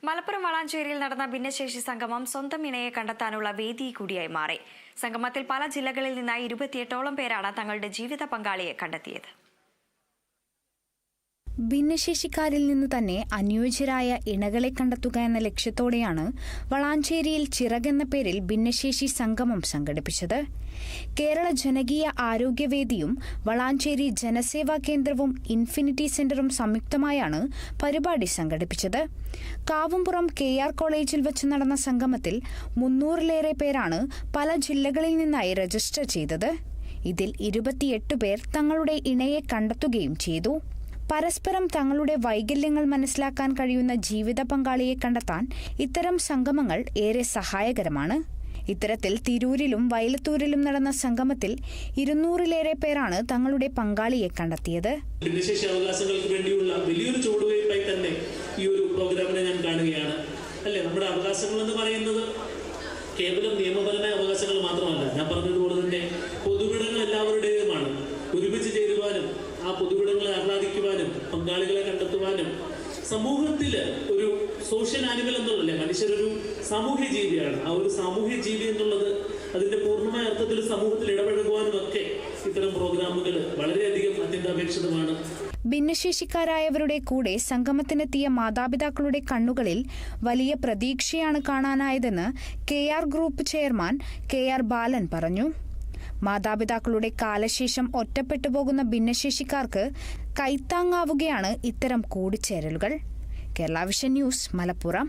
മലപ്പുറം വളാഞ്ചേരിയിൽ നടന്ന ഭിന്നശേഷി സംഗമം സ്വന്തം ഇണയെ കണ്ടെത്താനുള്ള വേദി കൂടിയായി മാറി. സംഗമത്തിൽ പല ജില്ലകളിൽ നിന്നായി 28ഓളം പേരാണ് തങ്ങളുടെ ജീവിത പങ്കാളിയെ കണ്ടെത്തിയത്. ഭിന്നശേഷിക്കാരിൽ നിന്ന് തന്നെ അനുയോജ്യരായ ഇണകളെ കണ്ടെത്തുക എന്ന ലക്ഷ്യത്തോടെയാണ് വളാഞ്ചേരിയിൽ ചിറകെന്ന പേരിൽ ഭിന്നശേഷി സംഗമം സംഘടിപ്പിച്ചത്. കേരള ജനകീയ ആരോഗ്യവേദിയും വളാഞ്ചേരി ജനസേവാ കേന്ദ്രവും ഇൻഫിനിറ്റി സെന്ററും സംയുക്തമായാണ് പരിപാടി സംഘടിപ്പിച്ചത്. കാവുംപുറം KR കോളേജിൽ വെച്ച് നടന്ന സംഗമത്തിൽ 300-ലേറെ പേരാണ് പല ജില്ലകളിൽ നിന്നായി രജിസ്റ്റർ ചെയ്തത്. ഇതിൽ 28 പേർ തങ്ങളുടെ ഇണയെ കണ്ടെത്തുകയും ചെയ്തു. പരസ്പരം തങ്ങളുടെ വൈകല്യങ്ങൾ മനസ്സിലാക്കാൻ കഴിയുന്ന ജീവിത പങ്കാളിയെ കണ്ടെത്താൻ ഇത്തരം സംഗമങ്ങൾ ഏറെ സഹായകരമാണ്. ഇത്തരത്തിൽ തിരൂരിലും വയലത്തൂരിലും നടന്ന സംഗമത്തിൽ 200-ലേറെ പേരാണ് തങ്ങളുടെ പങ്കാളിയെ കണ്ടെത്തിയത്. ഭിന്നശേഷി അവകാശങ്ങൾക്ക് വേണ്ടിയുള്ള വലിയൊരു ചുവടുവയ്പായി തന്നെ ഈ ഒരു പ്രോഗ്രാമിനെ ഞാൻ കാണുകയാണ്. അല്ലെ, നമ്മുടെ അവകാശങ്ങൾ എന്ന് പറയുന്നത് കേവലം നിയമപരമായ അവകാശങ്ങൾ മാത്രമല്ല. ഞാൻ പറഞ്ഞതുപോലെ തന്നെ പൊതുവിടങ്ങൾ എല്ലാവരുടേതുമാണ്. ഒരുമിച്ച് ചേരുവാനും ആ പൊതുവിടങ്ങളെ ആഹ്ലാദിക്കുവാനും പങ്കാളികളെ കണ്ടെത്തുവാനും സമൂഹത്തിൽ ഒരു സോഷ്യൽ ആനിമൽ എന്നുള്ളതല്ലേ, മനുഷ്യരൊരു സാമൂഹ്യ ജീവിയാണ്. ആ ഒരു സാമൂഹ്യ ജീവി എന്നുള്ളത് അതിന്റെ പൂർണ്ണമായ അർത്ഥത്തിൽ സമൂഹത്തിൽ ഇടപഴകുവാനും ഒക്കെ ഇത്തരം പ്രോഗ്രാമുകൾ വളരെയധികം അത്യന്താപേക്ഷിതമാണ്. ഭിന്നശേഷിക്കാരായവരുടെ കൂടെ സംഗമത്തിനെത്തിയ മാതാപിതാക്കളുടെ കണ്ണുകളിൽ വലിയ പ്രതീക്ഷയാണ് കാണാനായതെന്ന് KR group chairman KR Balan പറഞ്ഞു. മാതാപിതാക്കളുടെ കാലശേഷം ഒറ്റപ്പെട്ടു പോകുന്ന ഭിന്നശേഷിക്കാർക്ക് കൈത്താങ്ങാവുകയാണ് ഇത്തരം കൂടിച്ചേരലുകൾ. Kerala vision news, Malappuram.